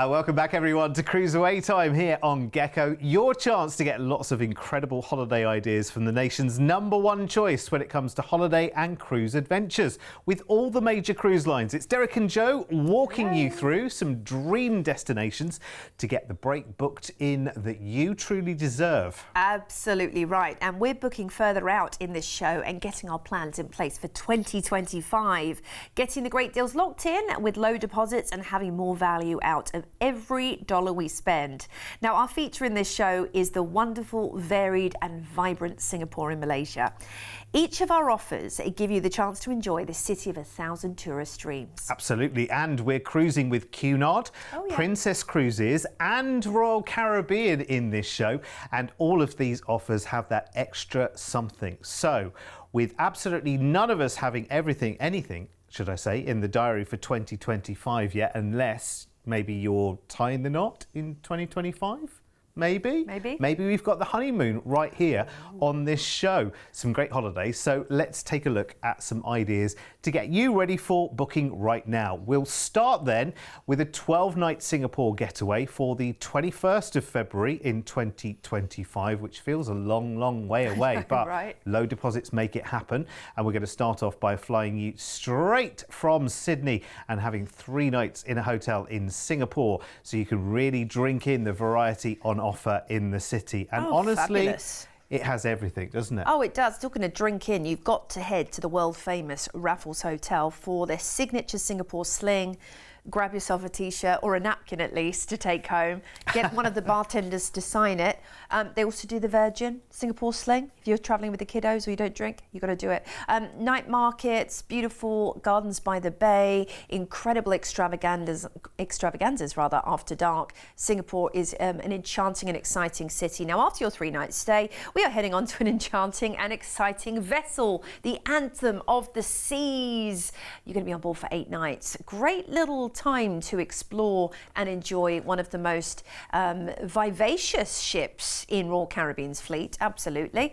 Welcome back everyone to CruiseAway time here on Gecko. Your chance to get lots of incredible holiday ideas from the nation's #1 choice when it comes to holiday and cruise adventures. With all the major cruise lines, it's Derek and Joe walking you through some dream destinations to get the break booked in that you truly deserve. Absolutely right. And we're booking further out in this show and getting our plans in place for 2025. Getting the great deals locked in with low deposits and having more value out of every dollar we spend. Now, our feature in this show is the wonderful, varied and vibrant Singapore in Malaysia. Each of our offers give you the chance to enjoy the city of 1,000 tourist dreams. Absolutely, and we're cruising with Cunard, Princess Cruises and Royal Caribbean in this show, and all of these offers have that extra something. So, with absolutely none of us having anything, should I say, in the diary for 2025 yet, unless maybe you're tying the knot in 2025? Maybe we've got the honeymoon right here on this show. Some great holidays. So let's take a look at some ideas to get you ready for booking right now. We'll start then with a 12-night Singapore getaway for the 21st of February in 2025, which feels a long way away, but low deposits make it happen. And we're going to start off by flying you straight from Sydney and having 3 nights in a hotel in Singapore, so you can really drink in the variety on offer in the city. And honestly, fabulous. It has everything, doesn't it? Oh, it does. Talking of drink in, you've got to head to the world famous Raffles Hotel for their signature Singapore sling. Grab yourself a t-shirt or a napkin at least to take home. Get one of the bartenders to sign it. They also do the Virgin Singapore sling. If you're travelling with the kiddos or you don't drink, you've got to do it. Night markets, beautiful gardens by the bay, incredible extravaganzas after dark. Singapore is an enchanting and exciting city. Now, after your 3-night stay, we are heading on to an enchanting and exciting vessel, the Anthem of the Seas. You're going to be on board for 8 nights. Great little time to explore and enjoy one of the most vivacious ships in Royal Caribbean's fleet. Absolutely.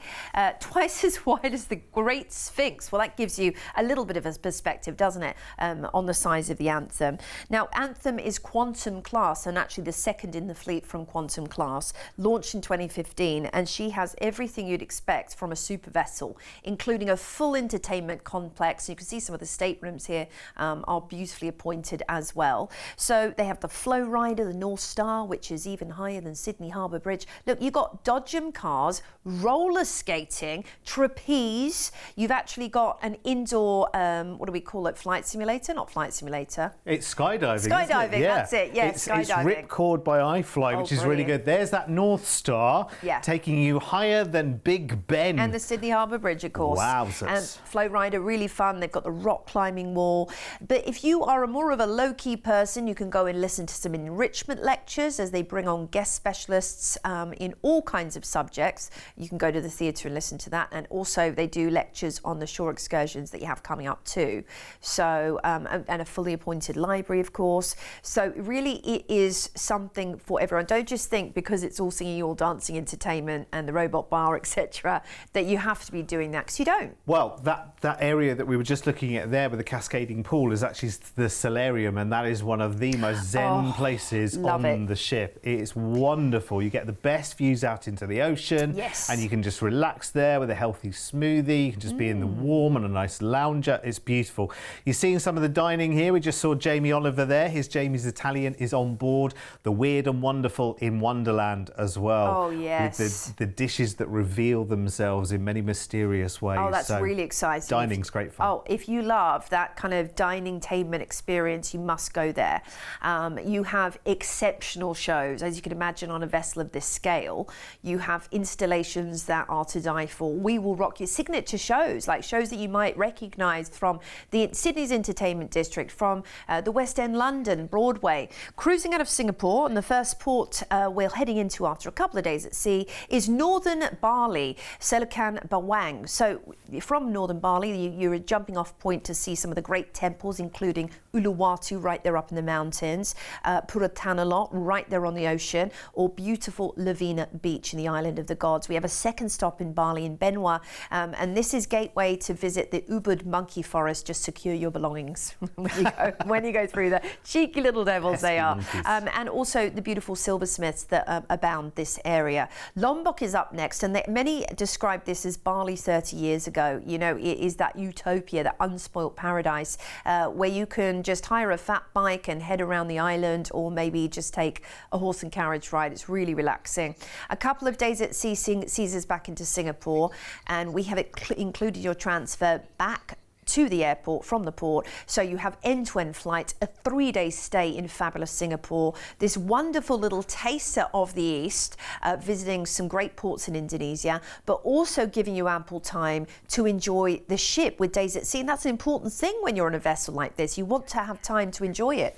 Twice as wide as the Great Sphinx. Well, that gives you a little bit of a perspective, doesn't it, on the size of the Anthem. Now, Anthem is Quantum class, and actually the second in the fleet from Quantum class, launched in 2015, and she has everything you'd expect from a super vessel, including a full entertainment complex. You can see some of the staterooms here are beautifully appointed as well. So they have the Flow Rider, the North Star, which is even higher than Sydney Harbour Bridge. Look, you've got dodgem cars, roller skating, trapeze. You've actually got an indoor, what do we call it? Flight simulator? Not flight simulator. It's skydiving. Skydiving, isn't it? Yeah. That's it. Yes, skydiving. It's Ripcord by iFly, which is really good. There's that North Star taking you higher than Big Ben. And the Sydney Harbour Bridge, of course. Wowzers. And Flow Rider, really fun. They've got the rock climbing wall. But if you are more of a low-key person, you can go and listen to some enrichment lectures as they bring on guest specialists in all kinds of subjects. You can go to the theatre and listen to that, and also they do lectures on the shore excursions that you have coming up too. So and a fully appointed library, of course. So really it is something for everyone. Don't just think because it's all singing, all dancing entertainment and the robot bar, etc., that you have to be doing that, because you don't. Well, that area that we were just looking at there with the cascading pool is actually the solarium, and that is one of the most zen places on the ship. It's wonderful. You get the best views out into the ocean, and you can just relax there with a healthy smoothie. You can just be in the warm and a nice lounger. It's beautiful. You're seeing some of the dining here. We just saw Jamie Oliver there. Jamie's Italian is on board. The weird and wonderful in Wonderland as well. Oh, yes. With the dishes that reveal themselves in many mysterious ways. Oh, that's really exciting. Dining's great fun. Oh, if you love that kind of dining-tainment experience, you must go there. You have exceptional shows, as you can imagine, on a vessel of this scale. You have installations that are to die for. We will rock your signature shows, like shows that you might recognise from the Sydney's Entertainment District, from the West End London, Broadway. Cruising out of Singapore, and the first port we're heading into after a couple of days at sea is northern Bali, Selokan Bawang. So from northern Bali, you're a jumping off point to see some of the great temples, including Uluwatu right there up in the mountains, Puratana right there on the ocean, or beautiful Lavina Beach in the island of the gods. We have a second stop in Bali in Benua, and this is gateway to visit the Ubud monkey forest. Just secure your belongings when you go through the cheeky little devils they are. And also the beautiful silversmiths that abound this area. Lombok is up next, and many describe this as Bali 30 years ago. You know, it is that utopia, that unspoilt paradise where you can just hire a fat bike and head around the island, or maybe just take a horse and carriage ride. It's really relaxing. A couple of days at sea sees us back into Singapore, and we have included your transfer back to the airport from the port, so you have end-to-end flight, a 3-day stay in fabulous Singapore, this wonderful little taster of the East, visiting some great ports in Indonesia, but also giving you ample time to enjoy the ship with days at sea. And that's an important thing when you're on a vessel like this. You want to have time to enjoy it.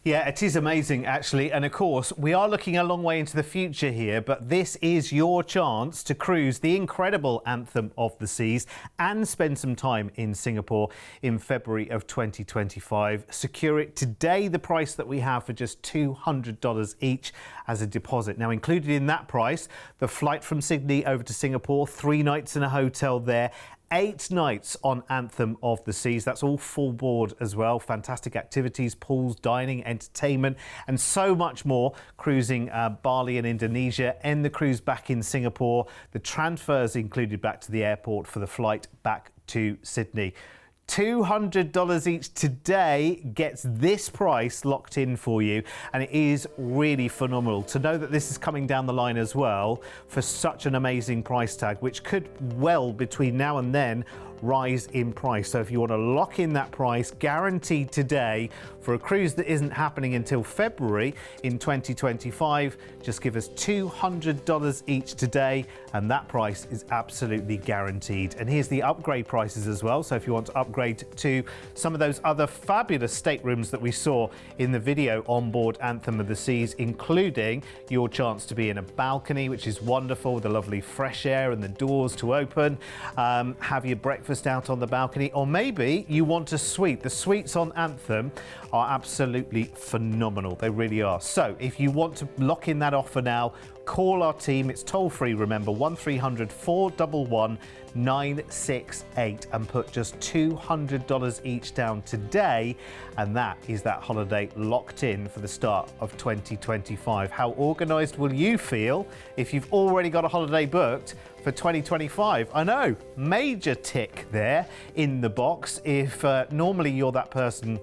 Yeah, it is amazing, actually. And of course, we are looking a long way into the future here, but this is your chance to cruise the incredible Anthem of the Seas and spend some time in Singapore in February of 2025. Secure it today, the price that we have for just $200 each as a deposit. Now, included in that price, the flight from Sydney over to Singapore, 3 nights in a hotel there, 8 nights on Anthem of the Seas. That's all full board as well. Fantastic activities, pools, dining, entertainment, and so much more. Cruising Bali and Indonesia. End the cruise back in Singapore. The transfers included back to the airport for the flight back to Sydney. $200 each today gets this price locked in for you, and it is really phenomenal to know that this is coming down the line as well for such an amazing price tag, which could well between now and then rise in price. So if you want to lock in that price guaranteed today for a cruise that isn't happening until February in 2025, just give us $200 each today, and that price is absolutely guaranteed. And here's the upgrade prices as well. So if you want to upgrade to some of those other fabulous staterooms that we saw in the video on board Anthem of the Seas, including your chance to be in a balcony, which is wonderful, with the lovely fresh air and the doors to open, have your breakfast out on the balcony, or maybe you want a suite. The suites on Anthem are absolutely phenomenal. They really are. So if you want to lock in that offer now, call our team. It's toll free, remember, 1300 411 968, and put just $200 each down today, and that is that holiday locked in for the start of 2025. How organised will you feel if you've already got a holiday booked for 2025? I know, major tick there in the box. If normally you're that person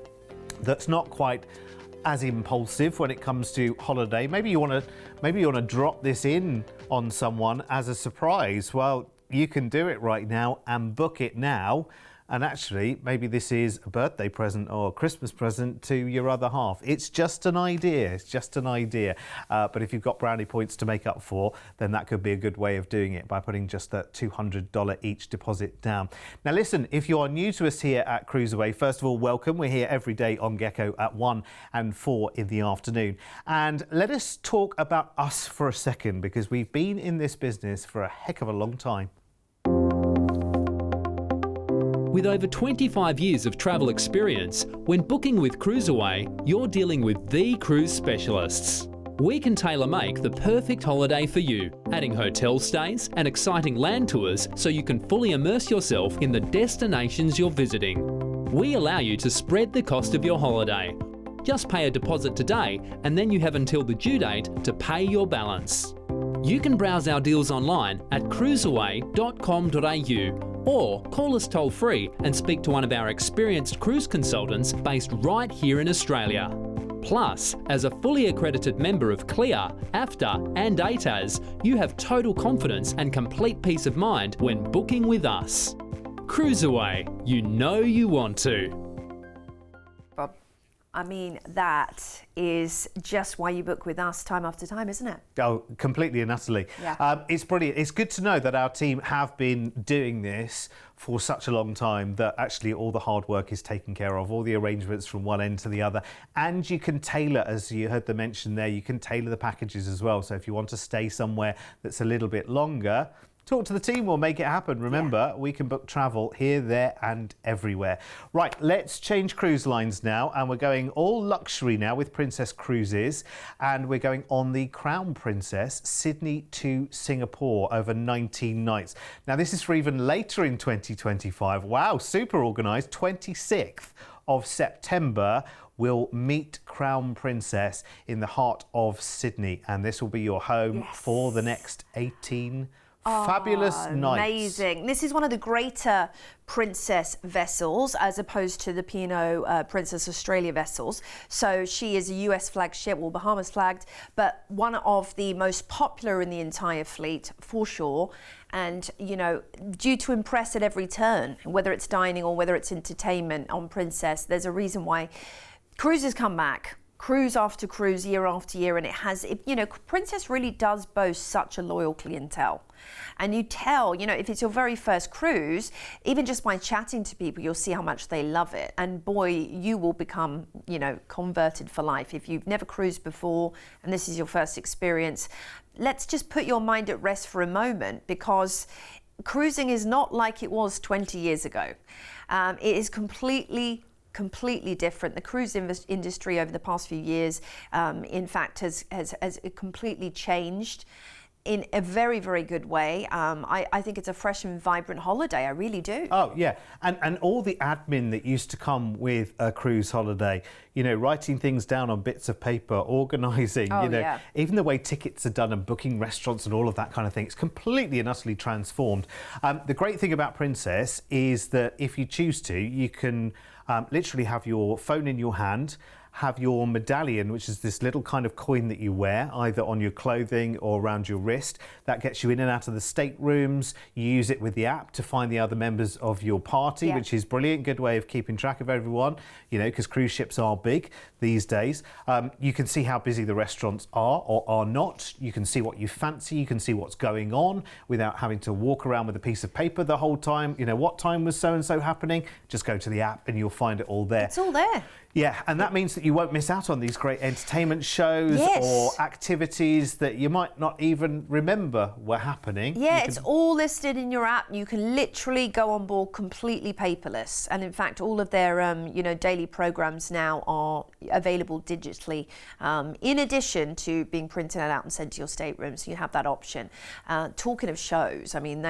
that's not quite as impulsive when it comes to holiday, maybe you want to drop this in on someone as a surprise. Well, you can do it right now and book it now. And actually, maybe this is a birthday present or a Christmas present to your other half. It's just an idea. It's just an idea. But if you've got brownie points to make up for, then that could be a good way of doing it by putting just that $200 each deposit down. Now, listen, if you are new to us here at CruiseAway, first of all, welcome. We're here every day on Gecko at 1 and 4 in the afternoon. And let us talk about us for a second, because we've been in this business for a heck of a long time. With over 25 years of travel experience, when booking with CruiseAway, you're dealing with the cruise specialists. We can tailor-make the perfect holiday for you, adding hotel stays and exciting land tours so you can fully immerse yourself in the destinations you're visiting. We allow you to spread the cost of your holiday. Just pay a deposit today, and then you have until the due date to pay your balance. You can browse our deals online at cruiseaway.com.au or call us toll free and speak to one of our experienced cruise consultants based right here in Australia. Plus, as a fully accredited member of CLIA, AFTA and ATAS, you have total confidence and complete peace of mind when booking with us. CruiseAway, you know you want to. Bob, I mean, that is just why you book with us time after time, isn't it? Oh, completely and utterly. Yeah. It's brilliant. It's good to know that our team have been doing this for such a long time, that actually all the hard work is taken care of, all the arrangements from one end to the other. And you can tailor, as you heard the mention there, you can tailor the packages as well. So if you want to stay somewhere that's a little bit longer, talk to the team, we'll make it happen. Remember, we can book travel here, there and everywhere. Right, let's change cruise lines now, and we're going all luxury now with Princess Cruises, and we're going on the Crown Princess, Sydney to Singapore over 19 nights. Now, this is for even later in 2025. Wow, super organised. 26th of September. Will meet Crown Princess in the heart of Sydney, and this will be your home for the next 18 fabulous nights. Amazing. This is one of the greater Princess vessels as opposed to the P&O Princess Australia vessels. So she is a US flagship, or Bahamas flagged, but one of the most popular in the entire fleet for sure. And, you know, due to impress at every turn, whether it's dining or whether it's entertainment on Princess, there's a reason why cruises come back, cruise after cruise, year after year, and it has, you know, Princess really does boast such a loyal clientele. And you tell, you know, if it's your very first cruise, even just by chatting to people, you'll see how much they love it. And boy, you will become, you know, converted for life. If you've never cruised before and this is your first experience, let's just put your mind at rest for a moment, because cruising is not like it was 20 years ago. It is completely different. The cruise industry over the past few years, in fact, has completely changed in a very, very good way. I think it's a fresh and vibrant holiday. I really do. Oh, yeah. And all the admin that used to come with a cruise holiday, you know, writing things down on bits of paper, organising, you know, even the way tickets are done and booking restaurants and all of that kind of thing, it's completely and utterly transformed. The great thing about Princess is that if you choose to, you can literally have your phone in your hand, have your medallion, which is this little kind of coin that you wear either on your clothing or around your wrist. That gets you in and out of the staterooms. You use it with the app to find the other members of your party, which is brilliant. Good way of keeping track of everyone, you know, because cruise ships are big these days. You can see how busy the restaurants are or are not. You can see what you fancy. You can see what's going on without having to walk around with a piece of paper the whole time. You know, what time was so-and-so happening? Just go to the app and you'll find it all there. It's all there. Yeah, and that means that you won't miss out on these great entertainment shows or activities that you might not even remember were happening. Yeah, it's all listed in your app. You can literally go on board completely paperless. And in fact, all of their, you know, daily programs now are available digitally, in addition to being printed out and sent to your stateroom. So you have that option. Talking of shows, I mean,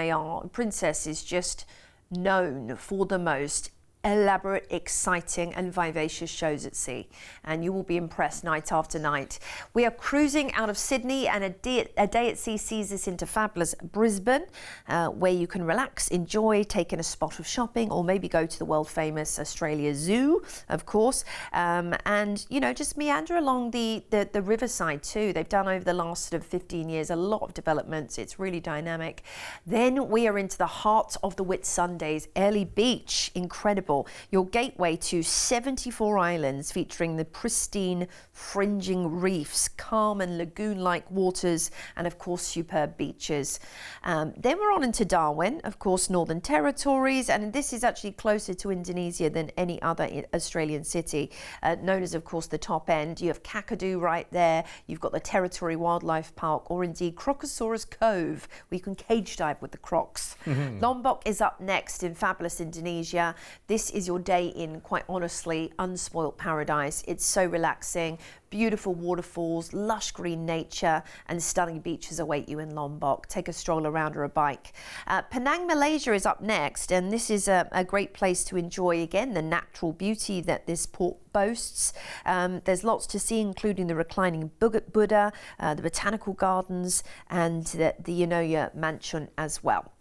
Princess is just known for the most elaborate, exciting and vivacious shows at sea, and you will be impressed night after night. We are cruising out of Sydney, and a day at sea sees us into fabulous Brisbane, where you can relax, enjoy, take in a spot of shopping, or maybe go to the world famous Australia Zoo, of course, and you know, just meander along the riverside too. They've done over the last sort of 15 years a lot of developments. It's really dynamic. Then we are into the heart of the Whitsundays, Early Beach, incredible. Your gateway to 74 islands featuring the pristine fringing reefs, calm and lagoon-like waters, and of course superb beaches. Then we're on into Darwin, of course, Northern Territories, and this is actually closer to Indonesia than any other Australian city, known as, of course, the top end. You have Kakadu right there. You've got the Territory Wildlife Park, or indeed Crocosaurus Cove, where you can cage dive with the crocs. Lombok is up next in fabulous Indonesia. This is your day in, quite honestly, unspoilt paradise. It's so relaxing. Beautiful waterfalls, lush green nature, and stunning beaches await you in Lombok. Take a stroll around or a bike. Penang, Malaysia is up next, and this is a great place to enjoy, again, the natural beauty that this port boasts. There's lots to see, including the reclining Buddha, the botanical gardens, and the Eunoia Mansion as well.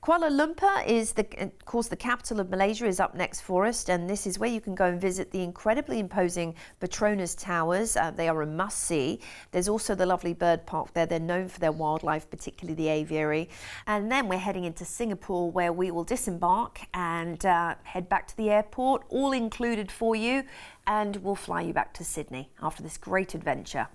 Kuala Lumpur is, of course, the capital of Malaysia, is up next for us, and this is where you can go and visit the incredibly imposing Petronas Towers. They are a must-see. There's also the lovely bird park there. They're known for their wildlife, particularly the aviary. And then we're heading into Singapore, where we will disembark and head back to the airport, all included for you, and we'll fly you back to Sydney after this great adventure.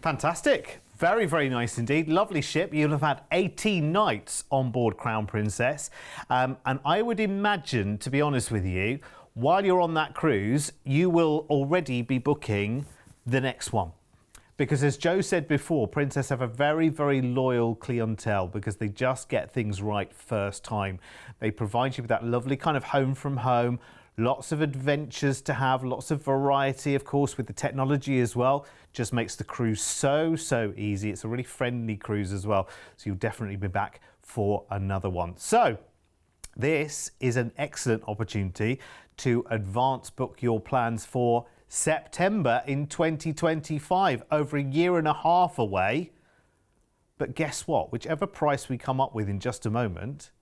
Fantastic. Very, very nice indeed. Lovely ship. You'll have had 18 nights on board Crown Princess. And I would imagine, to be honest with you, while you're on that cruise, you will already be booking the next one, Because as Joe said before, Princess have a very, very loyal clientele because they just get things right first time. They provide you with that lovely kind of home from home, lots of adventures to have, lots of variety, of course, with the technology as well. Just makes the cruise so, so easy. It's a really friendly cruise as well. So you'll definitely be back for another one. So this is an excellent opportunity to advance book your plans for September in 2025, over a year and a half away. But guess what? Whichever price we come up with in just a moment,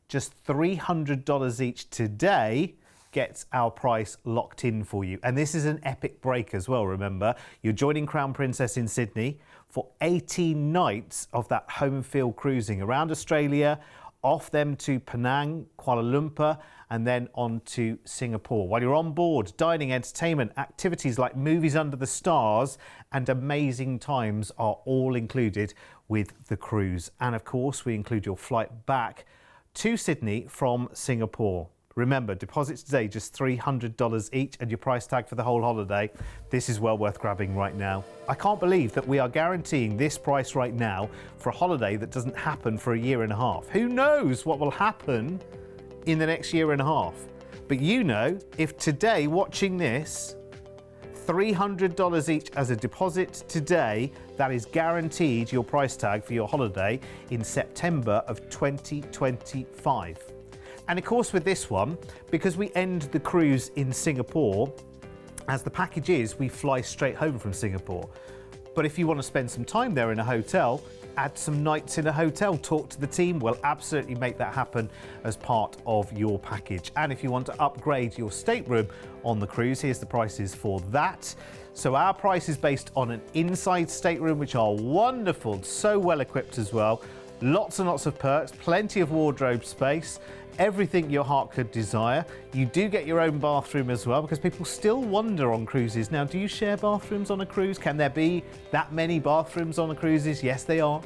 just $300 each today gets our price locked in for you. And this is an epic break as well, remember. You're joining Crown Princess in Sydney for 18 nights of that home field cruising around Australia, off them to Penang, Kuala Lumpur, and then on to Singapore. While you're on board, dining, entertainment, activities like movies under the stars and amazing times are all included with the cruise. And of course, we include your flight back to Sydney from Singapore. Remember, deposits today just $300 each and your price tag for the whole holiday. This is well worth grabbing right now. I can't believe that we are guaranteeing this price right now for a holiday that doesn't happen for a year and a half. Who knows what will happen in the next year and a half? But you know, if today watching this, $300 each as a deposit today, that is guaranteed your price tag for your holiday in September of 2025. And of course with this one, because we end the cruise in Singapore, as the package is, we fly straight home from Singapore. But if you want to spend some time there in a hotel, add some nights in a hotel, talk to the team, we'll absolutely make that happen as part of your package. And if you want to upgrade your stateroom on the cruise, here's the prices for that. So our price is based on an inside stateroom, which are wonderful, so well equipped as well. Lots and lots of perks, plenty of wardrobe space, everything your heart could desire. You do get your own bathroom as well, because people still wonder on cruises. Now, do you share bathrooms on a cruise? Can there be that many bathrooms on the cruises? Yes, they are.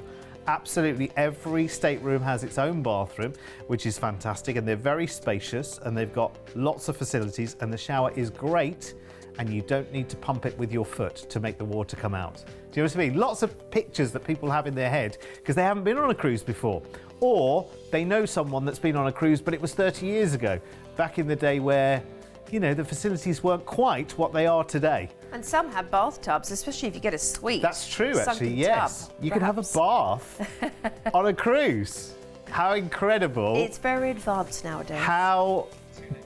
Absolutely every stateroom has its own bathroom, which is fantastic, and they're very spacious and they've got lots of facilities, and the shower is great, and you don't need to pump it with your foot to make the water come out. Do you know what I mean? Lots of pictures that people have in their head because they haven't been on a cruise before, or they know someone that's been on a cruise, but it was 30 years ago, back in the day where, you know, the facilities weren't quite what they are today. And some have bathtubs, especially if you get a suite. That's true, actually, yes. Tub, you can have a bath on a cruise. How incredible. It's very advanced nowadays. How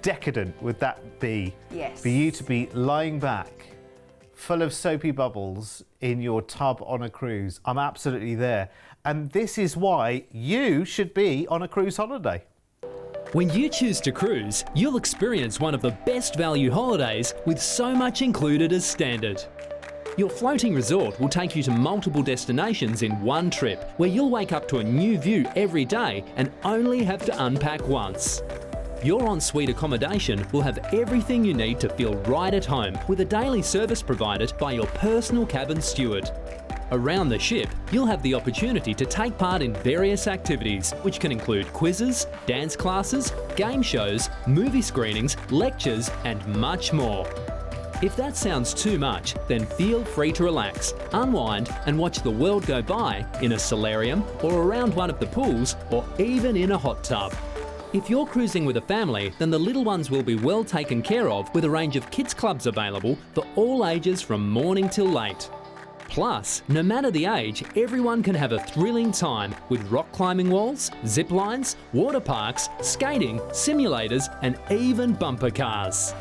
decadent would that be? Yes. For you to be lying back, full of soapy bubbles in your tub on a cruise. I'm absolutely there. And this is why you should be on a cruise holiday. When you choose to cruise, you'll experience one of the best value holidays with so much included as standard. Your floating resort will take you to multiple destinations in one trip, where you'll wake up to a new view every day and only have to unpack once. Your ensuite accommodation will have everything you need to feel right at home, with a daily service provided by your personal cabin steward. Around the ship, you'll have the opportunity to take part in various activities, which can include quizzes, dance classes, game shows, movie screenings, lectures, and much more. If that sounds too much, then feel free to relax, unwind, and watch the world go by in a solarium or around one of the pools, or even in a hot tub. If you're cruising with a family, then the little ones will be well taken care of, with a range of kids clubs available for all ages from morning till late. Plus, no matter the age, everyone can have a thrilling time with rock climbing walls, zip lines, water parks, skating, simulators, and even bumper cars.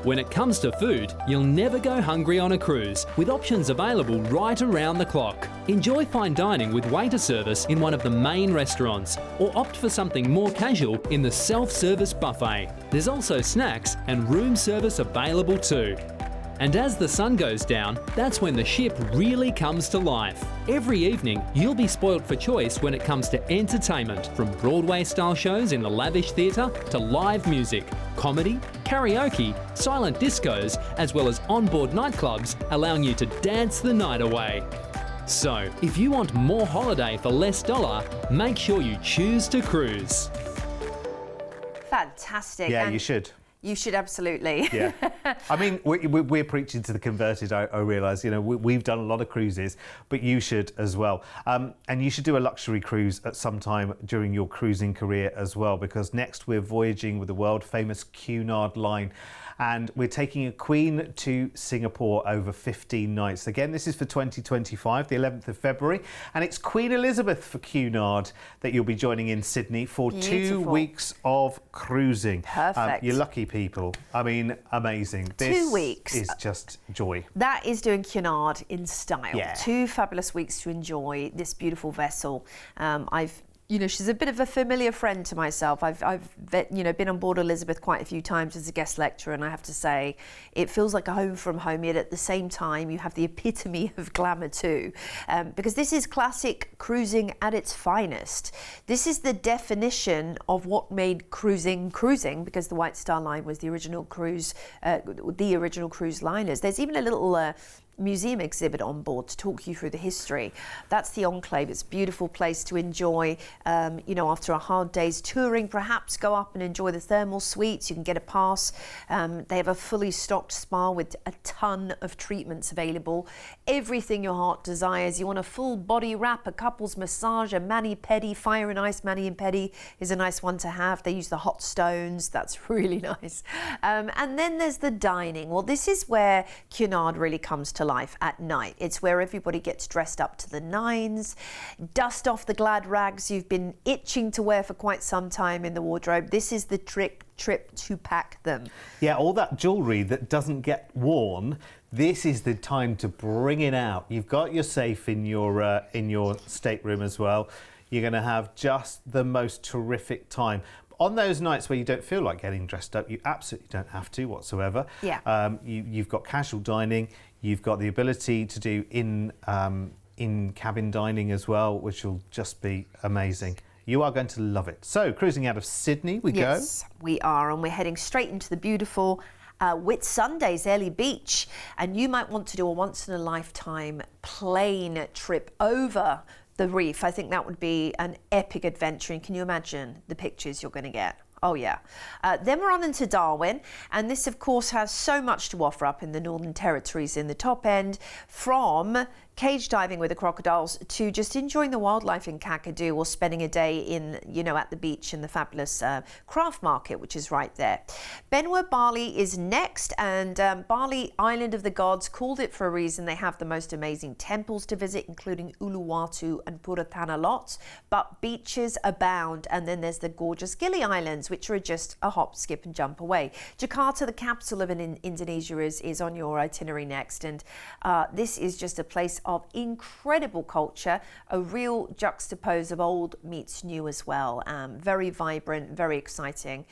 When it comes to food, you'll never go hungry on a cruise, with options available right around the clock. Enjoy fine dining with waiter service in one of the main restaurants, or opt for something more casual in the self-service buffet. There's also snacks and room service available too. And as the sun goes down, that's when the ship really comes to life. Every evening, you'll be spoilt for choice when it comes to entertainment, from Broadway-style shows in the lavish theatre to live music, comedy, karaoke, silent discos, as well as onboard nightclubs, allowing you to dance the night away. So, if you want more holiday for less dollar, make sure you choose to cruise. Fantastic. Yeah, and you should. You should absolutely. Yeah. I mean, we're preaching to the converted, I realise. You know, we've done a lot of cruises, but you should as well. And you should do a luxury cruise at some time during your cruising career as well, because next we're voyaging with the world famous Cunard line. And we're taking a Queen to Singapore over 15 nights. Again, this is for 2025, the 11th of February. And it's Queen Elizabeth for Cunard that you'll be joining in Sydney for Beautiful. 2 weeks of cruising. Perfect. You're lucky people. I mean, amazing. 2 weeks. Is just joy. That is doing Cunard in style. Yeah. 2 fabulous weeks to enjoy this beautiful vessel. She's a bit of a familiar friend to myself. I've been on board Elizabeth quite a few times as a guest lecturer, and I have to say, it feels like a home from home, yet at the same time, you have the epitome of glamour too. Because this is classic cruising at its finest. This is the definition of what made cruising, because the White Star Line was the original cruise liners. There's even a little museum exhibit on board to talk you through the history. That's the Enclave. It's a beautiful place to enjoy, after a hard day's touring, perhaps go up and enjoy the thermal suites. You can get a pass. They have a fully stocked spa with a ton of treatments available. Everything your heart desires. You want a full body wrap, a couples massage, a mani-pedi, fire and ice mani-pedi is a nice one to have. They use the hot stones. That's really nice. And then there's the dining. Well, this is where Cunard really comes to life at night. It's where everybody gets dressed up to the nines, dust off the glad rags you've been itching to wear for quite some time in the wardrobe. This is the trip to pack them. Yeah, all that jewellery that doesn't get worn, this is the time to bring it out. You've got your safe in your stateroom as well. You're going to have just the most terrific time. On those nights where you don't feel like getting dressed up, you absolutely don't have to whatsoever. Yeah. You've got casual dining. You've got the ability to do in-cabin dining as well, which will just be amazing. You are going to love it. So, cruising out of Sydney, we go. Yes, we are, and we're heading straight into the beautiful Whitsundays, Airlie Beach. And you might want to do a once-in-a-lifetime plane trip over the reef. I think that would be an epic adventure. And can you imagine the pictures you're going to get? Oh yeah. Then we're on into Darwin, and this of course has so much to offer up in the Northern Territories in the top end, from cage diving with the crocodiles to just enjoying the wildlife in Kakadu, or spending a day in, at the beach in the fabulous craft market, which is right there. Benua, Bali is next, and Bali, Island of the Gods, called it for a reason. They have the most amazing temples to visit, including Uluwatu and Puratana Lots, but beaches abound. And then there's the gorgeous Gili Islands, which are just a hop, skip and jump away. Jakarta, the capital of Indonesia, is on your itinerary next, and this is just a place of incredible culture, a real juxtapose of old meets new as well. Very vibrant, very exciting.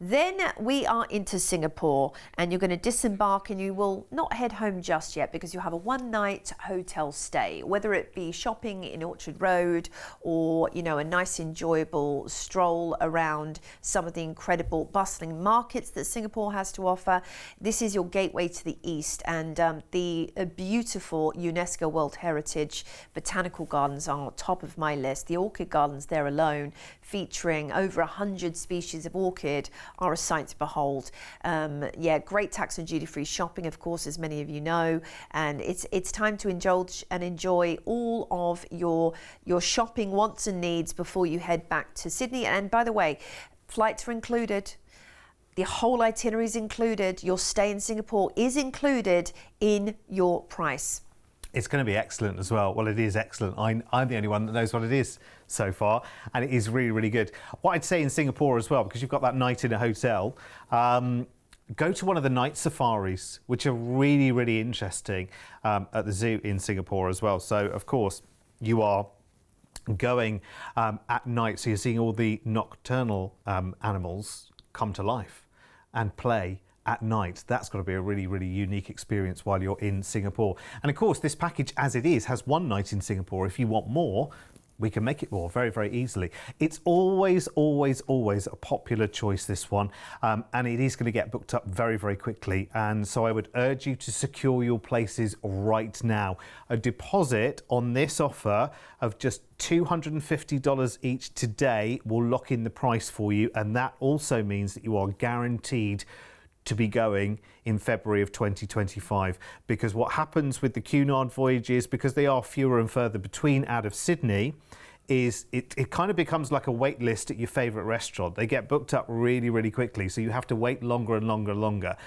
Then we are into Singapore, and you're going to disembark, and you will not head home just yet, because you have a one-night hotel stay, whether it be shopping in Orchard Road or, a nice enjoyable stroll around some of the incredible bustling markets that Singapore has to offer. This is your gateway to the east, and the beautiful UNESCO World Heritage Botanical Gardens are top of my list. The orchid gardens there alone, featuring over 100 species of orchid, are a sight to behold. Great tax and duty-free shopping, of course, as many of you know, and it's time to indulge and enjoy all of your shopping wants and needs before you head back to Sydney. And by the way, flights are included. The whole itinerary is included. Your stay in Singapore is included in your price. It's going to be excellent as well. Well, it is excellent. I'm the only one that knows what it is so far, and it is really, really good. What I'd say in Singapore as well, because you've got that night in a hotel, go to one of the night safaris, which are really, really interesting at the zoo in Singapore as well. So, of course, you are going at night, so you're seeing all the nocturnal animals come to life and play at night. That's got to be a really, really unique experience while you're in Singapore. And of course, this package as it is has one night in Singapore. If you want more, we can make it more very, very easily. It's always, always, always a popular choice, this one, and it is going to get booked up very, very quickly. And so I would urge you to secure your places right now. A deposit on this offer of just $250 each today will lock in the price for you, and that also means that you are guaranteed to be going in February of 2025, because what happens with the Cunard voyages, because they are fewer and further between out of Sydney, is it kind of becomes like a wait list at your favourite restaurant. They get booked up really, really quickly, so you have to wait longer and longer and longer.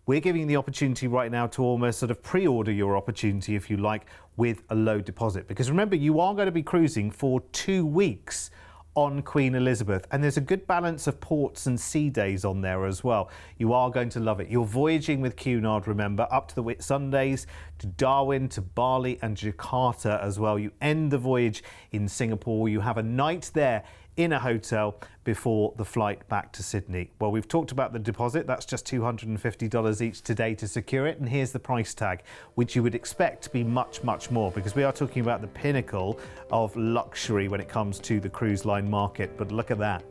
We're giving you the opportunity right now to almost sort of pre-order your opportunity, if you like, with a low deposit, because remember, you are going to be cruising for 2 weeks on Queen Elizabeth, and there's a good balance of ports and sea days on there as well. You are going to love it. You're voyaging with Cunard, remember, up to the Whitsundays, to Darwin, to Bali and Jakarta as well. You end the voyage in Singapore. You have a night there in a hotel before the flight back to Sydney. Well, we've talked about the deposit. That's just $250 each today to secure it. And here's the price tag, which you would expect to be much, much more, because we are talking about the pinnacle of luxury when it comes to the cruise line market. But look at that.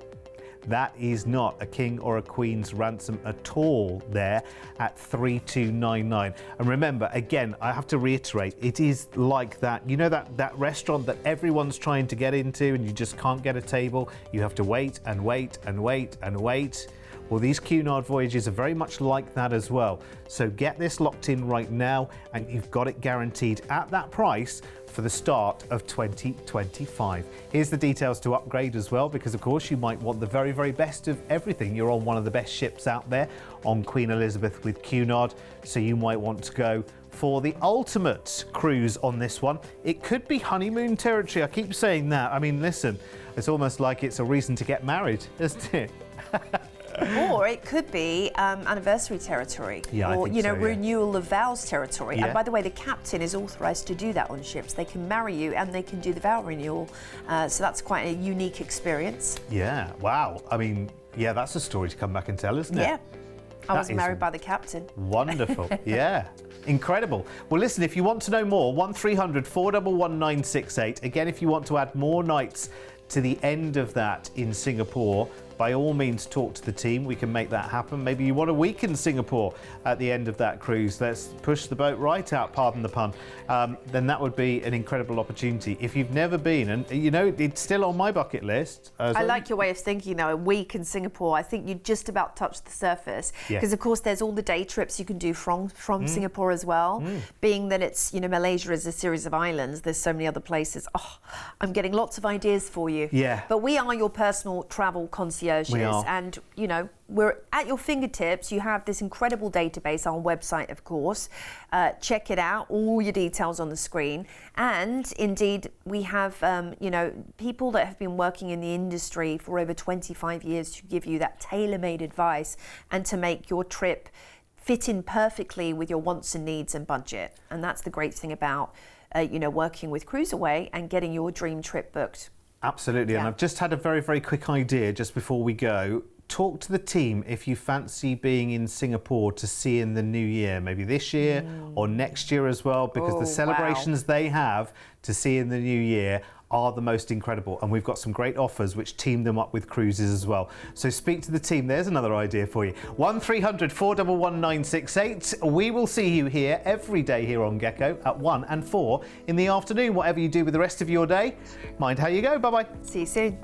That is not a king or a queen's ransom at all there at $3,299. And remember, again, I have to reiterate, it is like that. You know that restaurant that everyone's trying to get into and you just can't get a table? You have to wait and wait and wait and wait. Well, these Cunard voyages are very much like that as well. So get this locked in right now, and you've got it guaranteed at that price for the start of 2025. Here's the details to upgrade as well, because of course you might want the very, very best of everything. You're on one of the best ships out there on Queen Elizabeth with Cunard, so you might want to go for the ultimate cruise on this one. It could be honeymoon territory. I keep saying that. I mean, listen, it's almost like it's a reason to get married, isn't it? Or it could be anniversary territory, yeah, or so, renewal of vows territory. Yeah. And by the way, the captain is authorised to do that on ships. They can marry you and they can do the vow renewal. So that's quite a unique experience. Yeah, wow. I mean, yeah, that's a story to come back and tell, isn't it? Yeah, I was married by the captain. Wonderful, yeah. Incredible. Well, listen, if you want to know more, 1300 411 968. Again, if you want to add more nights to the end of that in Singapore, by all means talk to the team. We can make that happen. Maybe you want a week in Singapore at the end of that cruise. Let's push the boat right out, pardon the pun. Then that would be an incredible opportunity. If you've never been, and it's still on my bucket list. I like your way of thinking, though, a week in Singapore. I think you just about touched the surface. Because, of course, there's all the day trips you can do from Singapore as well. Being that it's, Malaysia is a series of islands, there's so many other places. Oh, I'm getting lots of ideas for you. Yeah. But we are your personal travel concierges. We are. And, we're at your fingertips. You have this incredible database on our website, of course. Check it out, all your details on the screen. And indeed, we have, people that have been working in the industry for over 25 years to give you that tailor-made advice and to make your trip fit in perfectly with your wants and needs and budget. And that's the great thing about, working with CruiseAway and getting your dream trip booked. Absolutely, and I've just had a very, very quick idea just before we go. Talk to the team if you fancy being in Singapore to see in the new year, maybe this year or next year as well, because the celebrations they have to see in the new year are the most incredible, and we've got some great offers which team them up with cruises as well. So speak to the team. There's another idea for you. 1300 411 968. We will see you here every day here on Gecko at 1 and 4 in the afternoon. Whatever you do with the rest of your day, mind how you go. Bye-bye. See you soon.